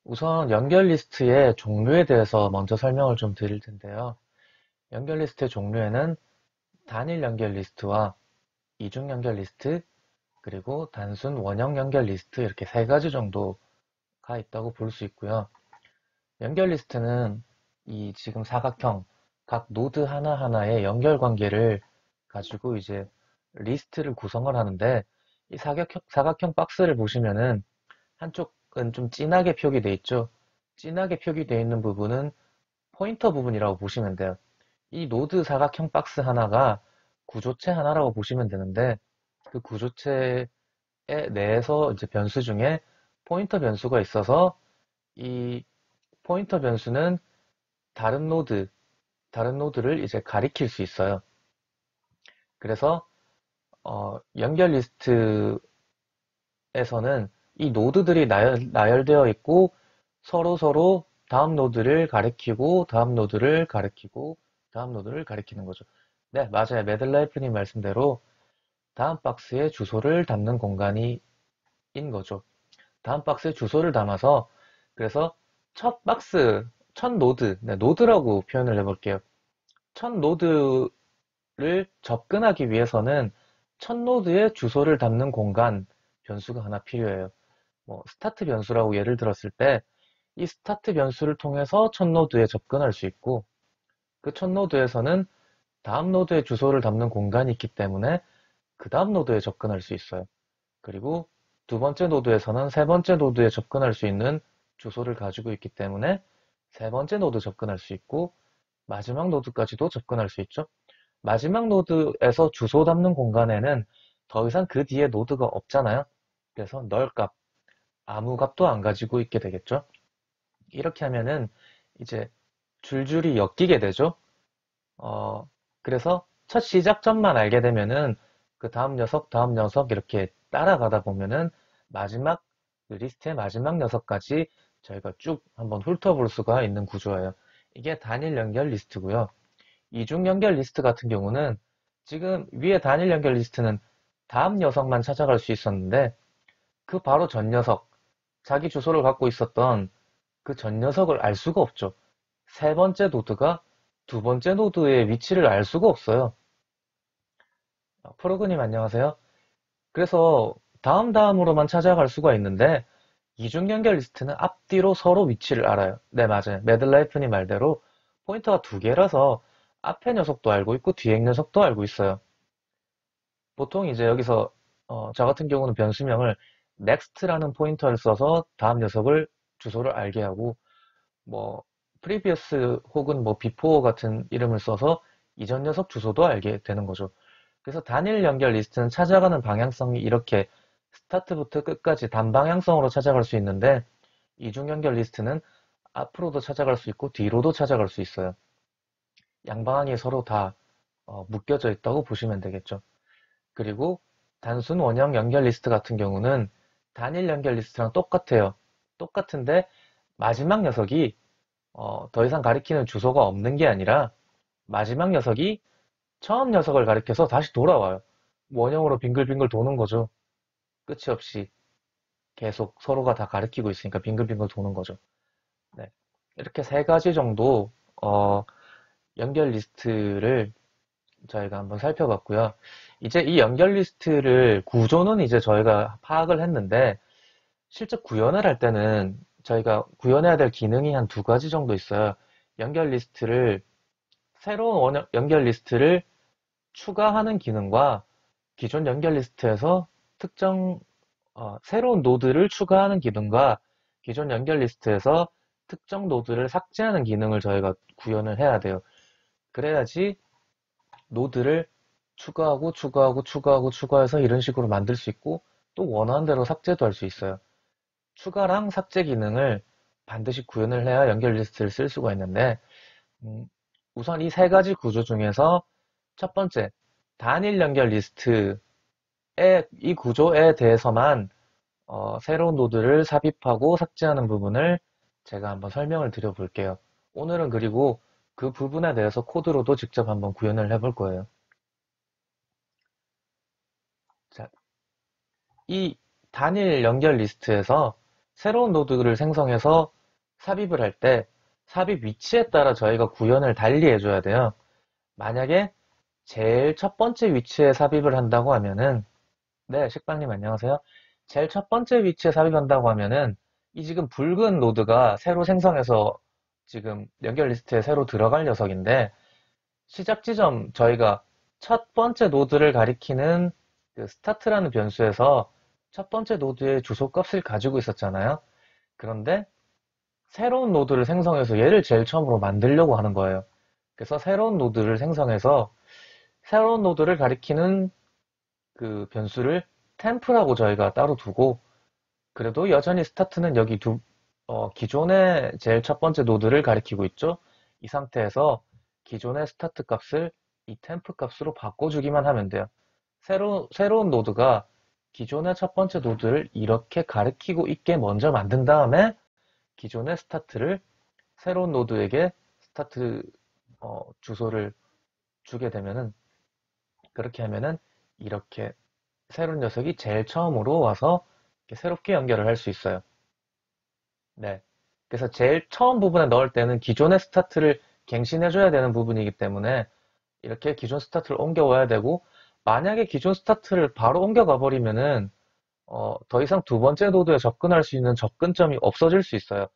우선 연결 리스트의 종류에 대해서 먼저 설명을 좀 드릴 텐데요. 연결 리스트의 종류에는 단일 연결 리스트와 이중 연결 리스트, 그리고 단순 원형 연결 리스트 이렇게 세 가지 정도가 있다고 볼 수 있고요. 연결 리스트는 이 지금 사각형, 각 노드 하나하나의 연결 관계를 가지고 이제 리스트를 구성을 하는데 이 사각형 박스를 보시면은 한쪽은 좀 진하게 표기되어 있죠. 진하게 표기되어 있는 부분은 포인터 부분이라고 보시면 돼요. 이 노드 사각형 박스 하나가 구조체 하나라고 보시면 되는데 그 구조체 내에서 이제 변수 중에 포인터 변수가 있어서 이 포인터 변수는 다른 노드를 이제 가리킬 수 있어요. 그래서 연결 리스트에서는 이 노드들이 나열되어 있고 서로 다음 노드를 가리키고 다음 노드를 가리키고 다음 노드를 가리키는 거죠. 네, 맞아요. 매들라이프님 말씀대로 다음 박스에 주소를 담는 공간이 인 거죠. 다음 박스에 주소를 담아서 그래서 첫 박스, 첫 노드, 네, 노드라고 표현을 해볼게요. 첫 노드를 접근하기 위해서는 첫 노드에 주소를 담는 공간 변수가 하나 필요해요. 뭐 스타트 변수라고 예를 들었을 때 이 스타트 변수를 통해서 첫 노드에 접근할 수 있고 그 첫 노드에서는 다음 노드에 주소를 담는 공간이 있기 때문에 그 다음 노드에 접근할 수 있어요. 그리고 두 번째 노드에서는 세 번째 노드에 접근할 수 있는 주소를 가지고 있기 때문에 세 번째 노드 접근할 수 있고 마지막 노드까지도 접근할 수 있죠. 마지막 노드에서 주소 담는 공간에는 더 이상 그 뒤에 노드가 없잖아요. 그래서 널 값, 아무 값도 안 가지고 있게 되겠죠. 이렇게 하면은 이제 줄줄이 엮이게 되죠. 어, 그래서 첫 시작점만 알게 되면은 그 다음 녀석 이렇게 따라가다 보면은 마지막 그 리스트의 마지막 녀석까지 저희가 쭉 한번 훑어볼 수가 있는 구조예요. 이게 단일 연결 리스트고요. 이중 연결 리스트 같은 경우는 지금 위에 단일 연결 리스트는 다음 녀석만 찾아갈 수 있었는데 그 바로 전 녀석, 자기 주소를 갖고 있었던 그 전 녀석을 알 수가 없죠. 세 번째 노드가 두 번째 노드의 위치를 알 수가 없어요. 프로그님 안녕하세요. 그래서 다음으로만 찾아갈 수가 있는데 이중 연결 리스트는 앞뒤로 서로 위치를 알아요. 네, 맞아요. 매들라이프님 말대로 포인터가 두 개라서 앞에 녀석도 알고 있고 뒤에 녀석도 알고 있어요. 보통 이제 여기서 저 같은 경우는 변수명을 next라는 포인터를 써서 다음 녀석을 주소를 알게 하고 뭐 previous 혹은 뭐 before 같은 이름을 써서 이전 녀석 주소도 알게 되는 거죠. 그래서 단일 연결 리스트는 찾아가는 방향성이 이렇게 스타트부터 끝까지 단방향성으로 찾아갈 수 있는데 이중 연결 리스트는 앞으로도 찾아갈 수 있고 뒤로도 찾아갈 수 있어요. 양방향이 서로 다 묶여져 있다고 보시면 되겠죠. 그리고 단순 원형 연결 리스트 같은 경우는 단일 연결 리스트랑 똑같아요. 똑같은데 마지막 녀석이 더 이상 가리키는 주소가 없는 게 아니라 마지막 녀석이 처음 녀석을 가리켜서 다시 돌아와요. 원형으로 빙글빙글 도는 거죠. 끝이 없이 계속 서로가 다 가리키고 있으니까 빙글빙글 도는 거죠. 네. 이렇게 세 가지 정도 연결 리스트를 저희가 한번 살펴봤고요. 이제 이 연결 리스트를 구조는 이제 저희가 파악을 했는데 실제 구현을 할 때는 저희가 구현해야 될 기능이 한 두 가지 정도 있어요. 연결 리스트를 새로운 연결 리스트를 추가하는 기능과 기존 연결 리스트에서 특정 새로운 노드를 추가하는 기능과 기존 연결 리스트에서 특정 노드를 삭제하는 기능을 저희가 구현을 해야 돼요. 그래야지 노드를 추가해서 이런 식으로 만들 수 있고 또 원하는 대로 삭제도 할 수 있어요. 추가랑 삭제 기능을 반드시 구현을 해야 연결 리스트를 쓸 수가 있는데 음, 우선 이 세 가지 구조 중에서 첫 번째 단일 연결 리스트의 이 구조에 대해서만 새로운 노드를 삽입하고 삭제하는 부분을 제가 한번 설명을 드려 볼게요. 오늘은 그리고 그 부분에 대해서 코드로도 직접 한번 구현을 해볼 거예요. 자, 이 단일 연결 리스트에서 새로운 노드를 생성해서 삽입을 할 때 삽입 위치에 따라 저희가 구현을 달리 해줘야 돼요. 만약에 제일 첫 번째 위치에 삽입을 한다고 하면은, 네, 식빵님 안녕하세요. 제일 첫 번째 위치에 삽입한다고 하면은 이 지금 붉은 노드가 새로 생성해서 지금 연결 리스트에 새로 들어갈 녀석인데, 시작 지점 저희가 첫 번째 노드를 가리키는 그 스타트라는 변수에서 첫 번째 노드의 주소값을 가지고 있었잖아요. 그런데 새로운 노드를 생성해서 얘를 제일 처음으로 만들려고 하는 거예요. 그래서 새로운 노드를 생성해서 새로운 노드를 가리키는 그 변수를 템프라고 저희가 따로 두고, 그래도 여전히 스타트는 여기 기존의 제일 첫 번째 노드를 가리키고 있죠. 이 상태에서 기존의 스타트 값을 이 템프 값으로 바꿔주기만 하면 돼요. 새로운 노드가 기존의 첫 번째 노드를 이렇게 가리키고 있게 먼저 만든 다음에 기존의 스타트를 새로운 노드에게 스타트 주소를 주게 되면은, 그렇게 하면은 이렇게 새로운 녀석이 제일 처음으로 와서 이렇게 새롭게 연결을 할 수 있어요. 네. 그래서 제일 처음 부분에 넣을 때는 기존의 스타트를 갱신해줘야 되는 부분이기 때문에 이렇게 기존 스타트를 옮겨와야 되고, 만약에 기존 스타트를 바로 옮겨가 버리면은 더 이상 두 번째 노드에 접근할 수 있는 접근점이 없어질 수 있어요.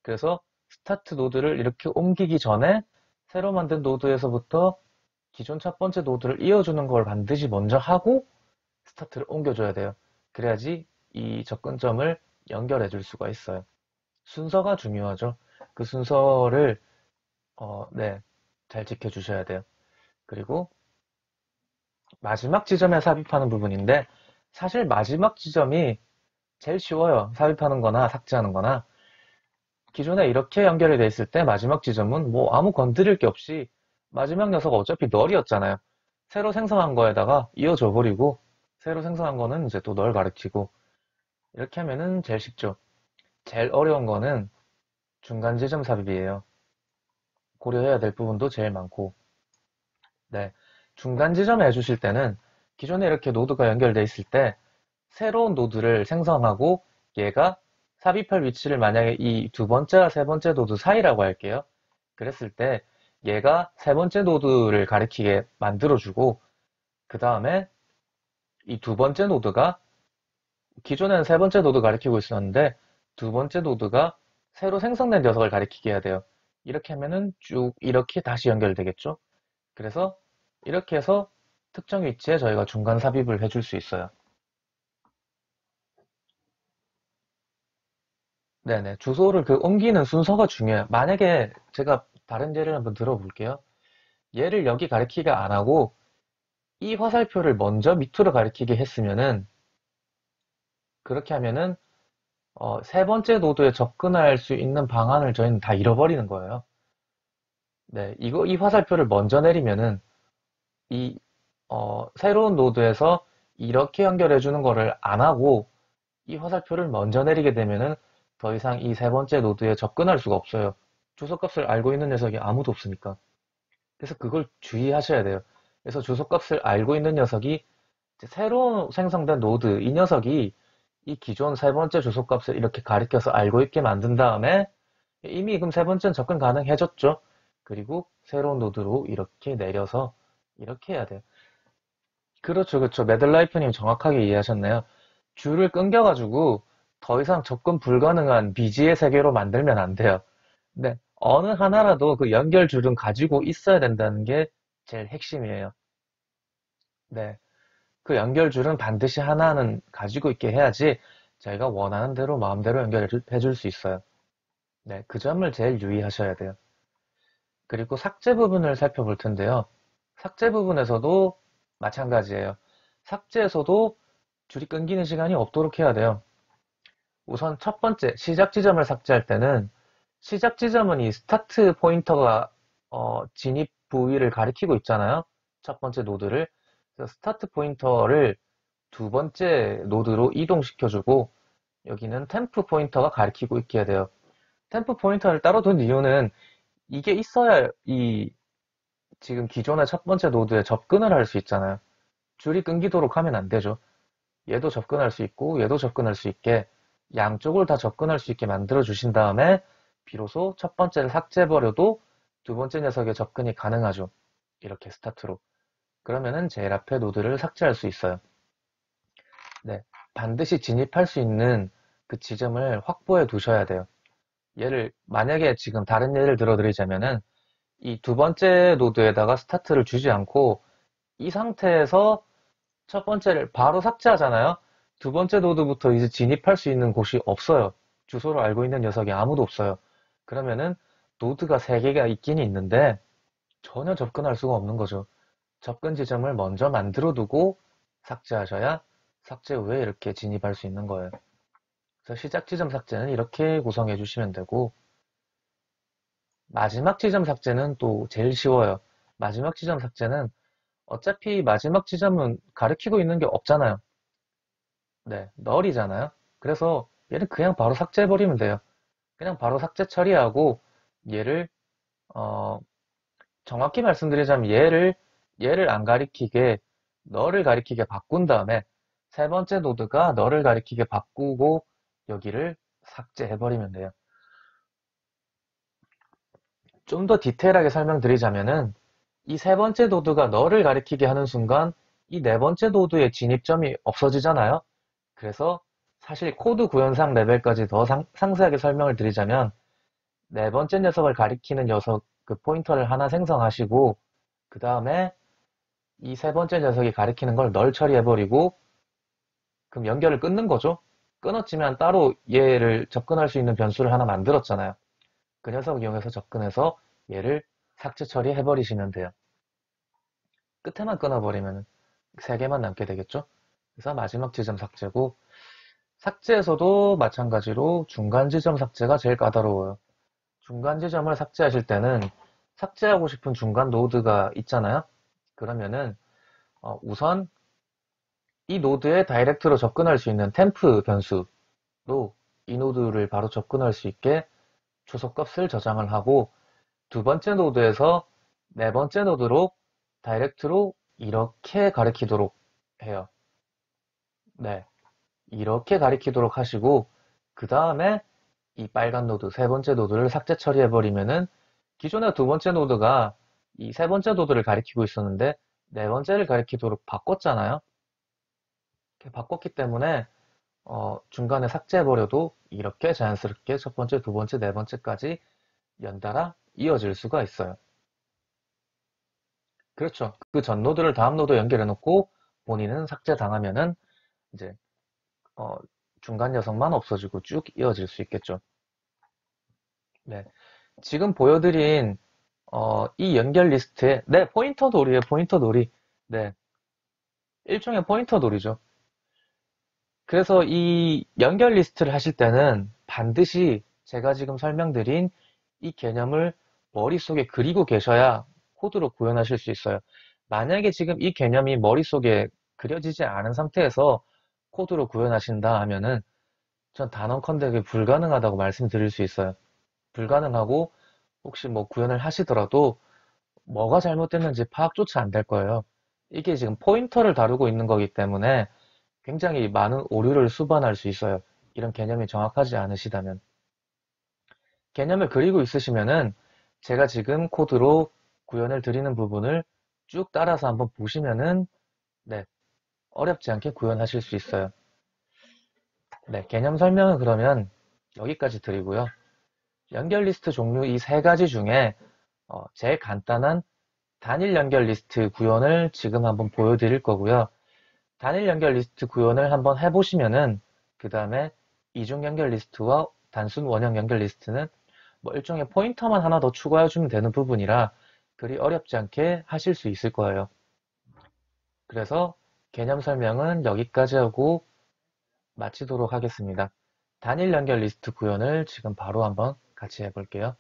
그래서 스타트 노드를 이렇게 옮기기 전에 새로 만든 노드에서부터 기존 첫 번째 노드를 이어주는 걸 반드시 먼저 하고 스타트를 옮겨줘야 돼요. 그래야지 이 접근점을 연결해 줄 수가 있어요. 순서가 중요하죠. 그 순서를 네, 잘 지켜주셔야 돼요. 그리고 마지막 지점에 삽입하는 부분인데, 사실 마지막 지점이 제일 쉬워요. 삽입하는 거나 삭제하는 거나. 기존에 이렇게 연결이 돼 있을 때 마지막 지점은 뭐 아무 건드릴 게 없이 마지막 녀석 어차피 널이었잖아요. 새로 생성한 거에다가 이어줘 버리고 새로 생성한 거는 이제 또 널 가르치고, 이렇게 하면은 제일 쉽죠. 제일 어려운 거는 중간 지점 삽입이에요. 고려해야 될 부분도 제일 많고. 네. 중간 지점에 해주실 때는 기존에 이렇게 노드가 연결돼 있을 때 새로운 노드를 생성하고, 얘가 삽입할 위치를 만약에 이 두 번째와 세 번째 노드 사이라고 할게요. 그랬을 때 얘가 세 번째 노드를 가리키게 만들어주고, 그 다음에 이 두 번째 노드가, 기존에는 세 번째 노드 가리키고 있었는데 두 번째 노드가 새로 생성된 녀석을 가리키게 해야 돼요. 이렇게 하면은 쭉 이렇게 다시 연결되겠죠. 그래서 이렇게 해서 특정 위치에 저희가 중간 삽입을 해줄 수 있어요. 네네. 주소를 그 옮기는 순서가 중요해요. 만약에 제가 다른 예를 한번 들어볼게요. 얘를 여기 가리키가 안 하고 이 화살표를 먼저 밑으로 가리키게 했으면은, 그렇게 하면은 세 번째 노드에 접근할 수 있는 방안을 저희는 다 잃어버리는 거예요. 네, 이 화살표를 먼저 내리면은 이 새로운 노드에서 이렇게 연결해 주는 거를 안 하고 이 화살표를 먼저 내리게 되면은 더 이상 이 세 번째 노드에 접근할 수가 없어요. 주소값을 알고 있는 녀석이 아무도 없으니까. 그래서 그걸 주의하셔야 돼요. 그래서 주소값을 알고 있는 녀석이 새로 생성된 노드, 이 녀석이 이 기존 세 번째 주소값을 이렇게 가리켜서 알고 있게 만든 다음에, 이미 그럼 세 번째는 접근 가능해졌죠. 그리고 새로운 노드로 이렇게 내려서 이렇게 해야 돼요. 그렇죠, 그렇죠. 매들라이프님 정확하게 이해하셨네요. 줄을 끊겨가지고 더 이상 접근 불가능한 비지의 세계로 만들면 안 돼요. 네, 어느 하나라도 그 연결 줄은 가지고 있어야 된다는 게 제일 핵심이에요. 네, 그 연결 줄은 반드시 하나는 가지고 있게 해야지 저희가 원하는 대로 마음대로 연결해 줄 수 있어요. 네, 그 점을 제일 유의하셔야 돼요. 그리고 삭제 부분을 살펴볼 텐데요. 삭제 부분에서도 마찬가지예요. 삭제에서도 줄이 끊기는 시간이 없도록 해야 돼요. 우선 첫 번째, 시작 지점을 삭제할 때는 시작 지점은 이 스타트 포인터가 진입 부위를 가리키고 있잖아요. 첫 번째 노드를. 그래서 스타트 포인터를 두 번째 노드로 이동시켜주고, 여기는 템프 포인터가 가리키고 있게 해야 돼요. 템프 포인터를 따로 둔 이유는 이게 있어야 이 지금 기존의 첫 번째 노드에 접근을 할 수 있잖아요. 줄이 끊기도록 하면 안 되죠. 얘도 접근할 수 있고 얘도 접근할 수 있게 양쪽을 다 접근할 수 있게 만들어 주신 다음에 비로소 첫 번째를 삭제해버려도 두 번째 녀석에 접근이 가능하죠. 이렇게 스타트로. 그러면은 제일 앞에 노드를 삭제할 수 있어요. 네, 반드시 진입할 수 있는 그 지점을 확보해 두셔야 돼요. 만약에 지금 다른 예를 들어드리자면은 이 두 번째 노드에다가 스타트를 주지 않고 이 상태에서 첫 번째를 바로 삭제하잖아요. 두 번째 노드부터 이제 진입할 수 있는 곳이 없어요. 주소를 알고 있는 녀석이 아무도 없어요. 그러면은 노드가 3개가 있긴 있는데 전혀 접근할 수가 없는 거죠. 접근 지점을 먼저 만들어 두고 삭제하셔야 삭제 후에 이렇게 진입할 수 있는 거예요. 그래서 시작 지점 삭제는 이렇게 구성해 주시면 되고, 마지막 지점 삭제는 또 제일 쉬워요. 마지막 지점 삭제는 어차피 마지막 지점은 가리키고 있는 게 없잖아요. 네, 널이잖아요. 그래서 얘는 그냥 바로 삭제해버리면 돼요. 그냥 바로 삭제 처리하고 얘를 어, 정확히 말씀드리자면 얘를 안 가리키게 널을 가리키게 바꾼 다음에 세 번째 노드가 널을 가리키게 바꾸고 여기를 삭제해버리면 돼요. 좀 더 디테일하게 설명드리자면은 이 세 번째 노드가 널을 가리키게 하는 순간 이 네 번째 노드의 진입점이 없어지잖아요. 그래서 사실 코드 구현상 레벨까지 더 상세하게 설명을 드리자면 네 번째 녀석을 가리키는 녀석 그 포인터를 하나 생성하시고 그 다음에 이 세 번째 녀석이 가리키는 걸 널 처리해버리고 그럼 연결을 끊는 거죠. 끊었지만 따로 얘를 접근할 수 있는 변수를 하나 만들었잖아요. 그 녀석 이용해서 접근해서 얘를 삭제 처리해버리시면 돼요. 끝에만 끊어버리면 3개만 남게 되겠죠. 그래서 마지막 지점 삭제고 삭제에서도 마찬가지로 중간 지점 삭제가 제일 까다로워요. 중간 지점을 삭제하실 때는 삭제하고 싶은 중간 노드가 있잖아요. 그러면은 우선 이 노드에 다이렉트로 접근할 수 있는 템프 변수로 이 노드를 바로 접근할 수 있게 초속값을 저장을 하고 두 번째 노드에서 네 번째 노드로 다이렉트로 이렇게 가리키도록 해요. 네, 이렇게 가리키도록 하시고 그 다음에 이 빨간 노드, 세 번째 노드를 삭제 처리해버리면은 기존의 두 번째 노드가 이 세 번째 노드를 가리키고 있었는데 네 번째를 가리키도록 바꿨잖아요. 이렇게 바꿨기 때문에 중간에 삭제해버려도 이렇게 자연스럽게 첫 번째, 두 번째, 네 번째까지 연달아 이어질 수가 있어요. 그렇죠. 그 전 노드를 다음 노드에 연결해 놓고 본인은 삭제당하면은 이제 어, 중간 녀석만 없어지고 쭉 이어질 수 있겠죠. 네. 지금 보여드린 이 연결 리스트에 네, 포인터 놀이에요. 포인터 놀이. 네. 일종의 포인터 놀이죠. 그래서 이 연결 리스트를 하실 때는 반드시 제가 지금 설명드린 이 개념을 머릿속에 그리고 계셔야 코드로 구현하실 수 있어요. 만약에 지금 이 개념이 머릿속에 그려지지 않은 상태에서 코드로 구현하신다 하면은 전 단언컨대 그게 불가능하다고 말씀드릴 수 있어요. 불가능하고 혹시 뭐 구현을 하시더라도 뭐가 잘못됐는지 파악조차 안 될 거예요. 이게 지금 포인터를 다루고 있는 거기 때문에 굉장히 많은 오류를 수반할 수 있어요. 이런 개념이 정확하지 않으시다면. 개념을 그리고 있으시면은 제가 지금 코드로 구현을 드리는 부분을 쭉 따라서 한번 보시면은 네, 어렵지 않게 구현하실 수 있어요. 네, 개념 설명은 그러면 여기까지 드리고요. 연결 리스트 종류 이 세 가지 중에 제일 간단한 단일 연결 리스트 구현을 지금 한번 보여드릴 거고요. 단일 연결 리스트 구현을 한번 해보시면은 그 다음에 이중 연결 리스트와 단순 원형 연결 리스트는 뭐 일종의 포인터만 하나 더 추가해주면 되는 부분이라 그리 어렵지 않게 하실 수 있을 거예요. 그래서 개념 설명은 여기까지 하고 마치도록 하겠습니다. 단일 연결 리스트 구현을 지금 바로 한번 같이 해볼게요.